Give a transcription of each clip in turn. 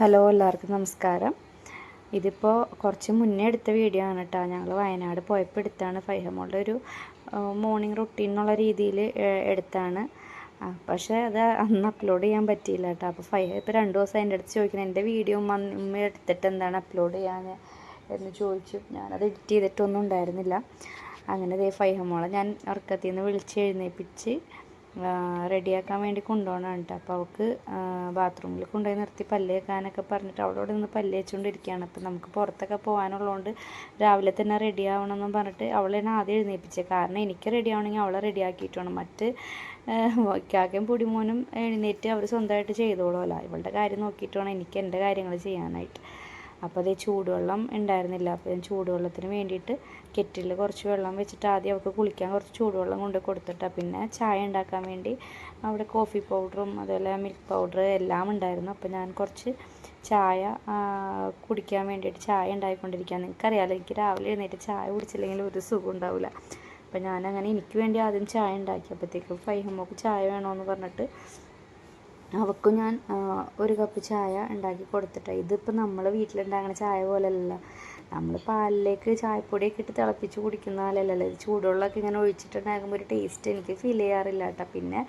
Hello, എല്ലാവർക്കും നമസ്കാരം. ഇതിപ്പോൾ കുറച്ച് മുന്നേ എടുത്ത വീഡിയോ ആണ് കേട്ടോ. ഞങ്ങൾ വയനാട് പോയപ്പോൾ എടുത്താണ്. ഫൈഹമോളുടെ ഒരു മോർണിംഗ് റുട്ടീൻ എന്നുള്ള രീതിയിൽ എടുത്താണ്. പക്ഷേ അത് അന്ന് അപ്ലോഡ് ചെയ്യാൻ പറ്റിയില്ല കേട്ടോ. അപ്പോൾ ഫൈഹ ഇപ്പോൾ 2 ദിവസം എൻ്റെ അടുത്ത് ചോദിക്കണം, എൻ്റെ വീഡിയോ ഉമ്മ എടുത്തിട്ട് എന്താണ് അപ്ലോഡ് ചെയ്യാൻ എന്ന് ചോദിച്ചു. ഞാനത് എഡിറ്റ് ചെയ്തിട്ടൊന്നും ഉണ്ടായിരുന്നില്ല. അങ്ങനെ ഫൈഹമോളെ ഞാൻ ഉറക്കത്തിൽ നിന്ന് വിളിച്ച് എഴുന്നേൽപ്പിച്ച് റെഡിയാക്കാൻ വേണ്ടി കൊണ്ടുപോകണം കേട്ടോ. അപ്പോൾ അവൾക്ക് ബാത്റൂമിൽ കൊണ്ടുപോയി നിർത്തി പല്ല് തേക്കാനൊക്കെ പറഞ്ഞിട്ട് അവളോട് നിന്ന് പല്ല് തേച്ചുകൊണ്ടിരിക്കുകയാണ്. അപ്പോൾ നമുക്ക് പുറത്തൊക്കെ പോകാനുള്ളതുകൊണ്ട് രാവിലെ തന്നെ റെഡി ആവണമെന്നും പറഞ്ഞിട്ട് അവളെന്നെ ആദ്യം എഴുന്നേൽപ്പിച്ചത്. കാരണം എനിക്ക് റെഡി ആവണമെങ്കിൽ അവളെ റെഡിയാക്കിയിട്ട് വേണം. മറ്റ് കാക്കയും പൊടിമോനും എഴുന്നേറ്റ് അവർ സ്വന്തമായിട്ട് ചെയ്തോളുമല്ലോ. ഇവളുടെ കാര്യം നോക്കിയിട്ട് വേണം എനിക്ക് എൻ്റെ കാര്യങ്ങൾ ചെയ്യാനായിട്ട്. അപ്പോൾ അതേ ചൂടുവെള്ളം ഉണ്ടായിരുന്നില്ല. അപ്പോൾ ഞാൻ ചൂടുവെള്ളത്തിന് വേണ്ടിയിട്ട് കെറ്റിലിൽ കുറച്ച് വെള്ളം വെച്ചിട്ട് ആദ്യം അവൾക്ക് കുളിക്കാൻ കുറച്ച് ചൂടുവെള്ളം കൊണ്ട് കൊടുത്തിട്ടാണ്. പിന്നെ ചായ ഉണ്ടാക്കാൻ വേണ്ടി അവിടെ കോഫി പൗഡറും അതുപോലെ മിൽക്ക് പൗഡർ എല്ലാം ഉണ്ടായിരുന്നു. അപ്പോൾ ഞാൻ കുറച്ച് ചായ കുടിക്കാൻ വേണ്ടിയിട്ട് ചായ ഉണ്ടാക്കിക്കൊണ്ടിരിക്കുകയാണ്. നിങ്ങൾക്കറിയാമല്ലോ, എനിക്ക് രാവിലെ എഴുന്നേറ്റ് ചായ കുടിച്ചില്ലെങ്കിൽ ഒരു സുഖം ഉണ്ടാവില്ല. അപ്പോൾ ഞാനങ്ങനെ എനിക്ക് വേണ്ടി ആദ്യം ചായ ഉണ്ടാക്കിയപ്പോഴത്തേക്കും ഫൈഹമ്മക്ക് ചായ വേണമെന്ന് പറഞ്ഞിട്ട് അവൾക്കും ഞാൻ ഒരു കപ്പ് ചായ ഉണ്ടാക്കി കൊടുത്തിട്ട്. ഇതിപ്പോൾ നമ്മൾ വീട്ടിലുണ്ടാകുന്ന ചായ പോലെയല്ല. നമ്മൾ പാലിലേക്ക് ചായപ്പൊടിയൊക്കെ ഇട്ട് തിളപ്പിച്ച് കുടിക്കുന്ന പോലെയല്ലല്ലോ. ഇത് ചൂടുവെള്ളമൊക്കെ ഇങ്ങനെ ഒഴിച്ചിട്ടുണ്ടാകുമ്പോൾ ഒരു ടേസ്റ്റ് എനിക്ക് ഫീൽ ചെയ്യാറില്ല കേട്ടോ. പിന്നെ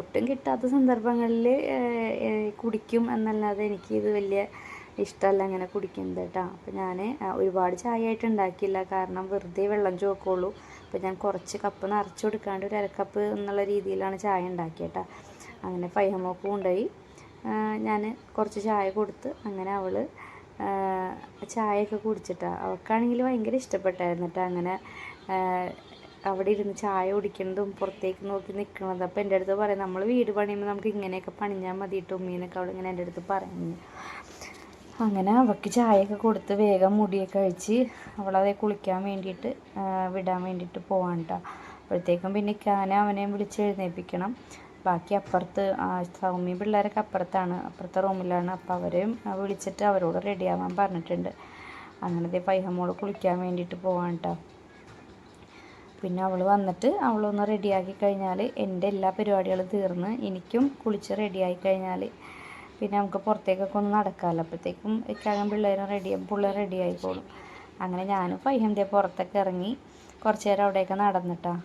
ഒട്ടും കിട്ടാത്ത സന്ദർഭങ്ങളിൽ കുടിക്കും എന്നല്ലാതെ എനിക്കിത് വലിയ ഇഷ്ടമല്ല ഇങ്ങനെ കുടിക്കുന്നത് കേട്ടോ. അപ്പോൾ ഞാൻ ഒരുപാട് ചായ ആയിട്ട് ഉണ്ടാക്കിയില്ല, കാരണം വെറുതെ വെള്ളം ചോക്കുള്ളൂ. അപ്പോൾ ഞാൻ കുറച്ച് കപ്പ് നിറച്ച് കൊടുക്കാണ്ട് ഒരു അരക്കപ്പ് എന്നുള്ള രീതിയിലാണ് ചായ ഉണ്ടാക്കിയത് കേട്ടോ. അങ്ങനെ ഫൈഹമോക്ക് കൊണ്ടുപോയി ഞാൻ കുറച്ച് ചായ കൊടുത്ത് അങ്ങനെ അവൾ ചായയൊക്കെ കുടിച്ചിട്ടാണ്. അവൾക്കാണെങ്കിൽ ഭയങ്കര ഇഷ്ടപ്പെട്ടായിരുന്നു കേട്ടോ. അങ്ങനെ അവിടെ ഇരുന്ന് ചായ കുടിക്കുന്നതും പുറത്തേക്ക് നോക്കി നിൽക്കുന്നതും. അപ്പോൾ എൻ്റെ അടുത്ത് പറയും, നമ്മൾ വീട് പണിയുമ്പോൾ നമുക്ക് ഇങ്ങനെയൊക്കെ പണിഞ്ഞാൽ മതിയിട്ട് ഉമ്മീനൊക്കെ അവളിങ്ങനെ എൻ്റെ അടുത്ത് പറയുന്നു. അങ്ങനെ അവൾക്ക് ചായയൊക്കെ കൊടുത്ത് വേഗം മുടിയൊക്കെ കഴിച്ച് അവളതെ കുളിക്കാൻ വേണ്ടിയിട്ട് വിടാൻ വേണ്ടിയിട്ട് പോവാൻ കേട്ടോ. അപ്പോഴത്തേക്കും പിന്നെ അവനെയും വിളിച്ച് എഴുന്നേൽപ്പിക്കണം. ബാക്കി അപ്പുറത്ത് സൗമ്യ പിള്ളേരൊക്കെ അപ്പുറത്തെ റൂമിലാണ്. അപ്പോൾ അവരെയും വിളിച്ചിട്ട് അവരോട് റെഡിയാവാൻ പറഞ്ഞിട്ടുണ്ട്. അങ്ങനത്തെ ഫൈഹമോള് കുളിക്കാൻ വേണ്ടിയിട്ട് പോവാൻ കേട്ടോ. പിന്നെ അവൾ വന്നിട്ട് അവളൊന്ന് റെഡിയാക്കി കഴിഞ്ഞാൽ എൻ്റെ എല്ലാ പരിപാടികളും തീർന്ന് എനിക്കും കുളിച്ച് റെഡിയായി കഴിഞ്ഞാൽ പിന്നെ നമുക്ക് പുറത്തേക്കൊക്കെ ഒന്ന് നടക്കാമല്ലോ. അപ്പോഴത്തേക്കും ഇക്കാകം പിള്ളേർ റെഡി ആയിക്കോളും. അങ്ങനെ ഞാനും ഫൈഹൻ്റെ പുറത്തൊക്കെ ഇറങ്ങി കുറച്ച് നേരം അവിടെയൊക്കെ നടന്നിട്ടാണ്.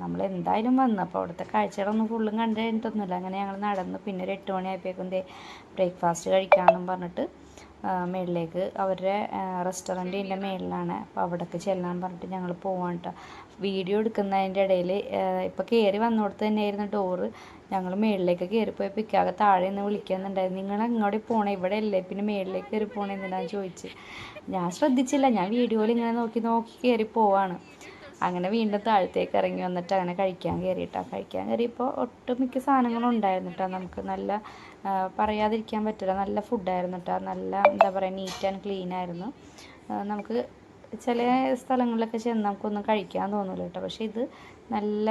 നമ്മൾ എന്തായാലും വന്നു. അപ്പോൾ അവിടുത്തെ കാഴ്ചകളൊന്നും ഫുള്ളും കണ്ടു കഴിഞ്ഞിട്ടൊന്നുമില്ല. അങ്ങനെ ഞങ്ങൾ നടന്ന് പിന്നെ ഒരു 8 മണിയായപ്പോഴേക്കും ബ്രേക്ക്ഫാസ്റ്റ് കഴിക്കാമെന്നും പറഞ്ഞിട്ട് മേളിലേക്ക് അവരുടെ റെസ്റ്റോറൻറ്റിൻ്റെ മേളിലാണ്. അപ്പോൾ അവിടേക്ക് ചെല്ലാൻ പറഞ്ഞിട്ട് ഞങ്ങൾ പോവാൻ കേട്ടോ. വീഡിയോ എടുക്കുന്നതിൻ്റെ ഇടയിൽ ഇപ്പോൾ കയറി വന്നോടത്ത് തന്നെയായിരുന്നു ഡോറ്. ഞങ്ങൾ മേളിലേക്ക് കയറിപ്പോയപ്പോൾ ഇക്കാകെ താഴെ നിന്ന് വിളിക്കുന്നുണ്ടായിരുന്നു, നിങ്ങൾ അങ്ങോട്ട് പോകണേ, ഇവിടെ അല്ലേ, പിന്നെ മേളിലേക്ക് കയറി പോകണേ എന്തിനാന്ന് ചോദിച്ച്. ഞാൻ ശ്രദ്ധിച്ചില്ല, ഞാൻ വീഡിയോയിൽ ഇങ്ങനെ നോക്കി കയറി പോവാണ്. അങ്ങനെ വീണ്ടും താഴത്തേക്ക് ഇറങ്ങി വന്നിട്ട് അങ്ങനെ കഴിക്കാൻ കയറിയപ്പോൾ ഒട്ടുമിക്ക സാധനങ്ങളും ഉണ്ടായിരുന്നു കേട്ടോ. നമുക്ക് നല്ല പറയാതിരിക്കാൻ പറ്റില്ല, നല്ല ഫുഡായിരുന്നു കേട്ടോ. നല്ല എന്താ പറയുക, നീറ്റ് ആൻഡ് ക്ലീൻ ആയിരുന്നു. നമുക്ക് ചില സ്ഥലങ്ങളിലൊക്കെ ചെന്ന് നമുക്കൊന്നും കഴിക്കാൻ തോന്നില്ല കേട്ടോ. പക്ഷേ ഇത് നല്ല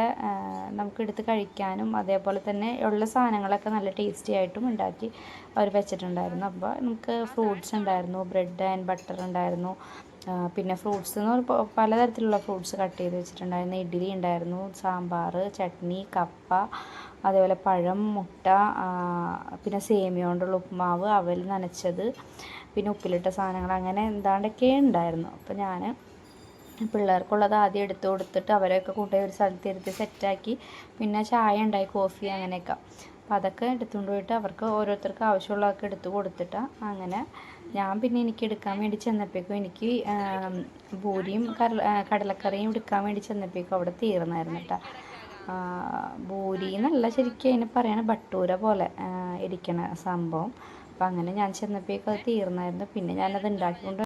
നമുക്കെടുത്ത് കഴിക്കാനും അതേപോലെ തന്നെ ഉള്ള സാധനങ്ങളൊക്കെ നല്ല ടേസ്റ്റി ആയിട്ടും ഉണ്ടാക്കി അവർ വെച്ചിട്ടുണ്ടായിരുന്നു. അപ്പോൾ നമുക്ക് ഫ്രൂട്ട്സ് ഉണ്ടായിരുന്നു, ബ്രെഡ് ആൻഡ് ബട്ടർ ഉണ്ടായിരുന്നു. പിന്നെ ഫ്രൂട്ട്സ് എന്ന് പറയുമ്പോൾ പലതരത്തിലുള്ള ഫ്രൂട്ട്സ് കട്ട് ചെയ്ത് വെച്ചിട്ടുണ്ടായിരുന്നു. ഇഡ്ഡലി ഉണ്ടായിരുന്നു, സാമ്പാർ, ചട്നി, കപ്പ, അതേപോലെ പഴം, മുട്ട, പിന്നെ സേമിയ കൊണ്ടുള്ള ഉപ്പുമാവ്, അവൽ നനച്ചത്, പിന്നെ ഉപ്പിലിട്ട സാധനങ്ങൾ, അങ്ങനെ എന്താണ്ടൊക്കെ ഉണ്ടായിരുന്നു. അപ്പോൾ ഞാൻ പിള്ളേർക്കുള്ളത് ആദ്യം എടുത്തു കൊടുത്തിട്ട് അവരെയൊക്കെ കൊണ്ടുപോയി ഒരു സ്ഥലത്ത് ഇരുത്തി സെറ്റാക്കി പിന്നെ ചായ ഉണ്ടായി, കോഫി, അങ്ങനെയൊക്കെ. അപ്പോൾ അതൊക്കെ എടുത്തുകൊണ്ട് പോയിട്ട് അവർക്ക് ഓരോരുത്തർക്ക് ആവശ്യമുള്ളതൊക്കെ എടുത്ത് കൊടുത്തിട്ട് അങ്ങനെ ഞാൻ പിന്നെ എനിക്ക് എടുക്കാൻ വേണ്ടി ചെന്നപ്പോഴേക്കും എനിക്ക് പൂരിയും കടലക്കറിയും എടുക്കാൻ വേണ്ടി ചെന്നപ്പോഴേക്കും അവിടെ തീർന്നായിരുന്നു കേട്ടോ. പൂരി എന്നല്ല ശരിക്കും അതിന് പറയണ ഭട്ടൂര പോലെ ഇരിക്കണ സംഭവം. അപ്പോൾ അങ്ങനെ ഞാൻ ചെന്നപ്പോഴേക്കും അത് തീർന്നായിരുന്നു. പിന്നെ ഞാനത് ഉണ്ടാക്കിക്കൊണ്ട്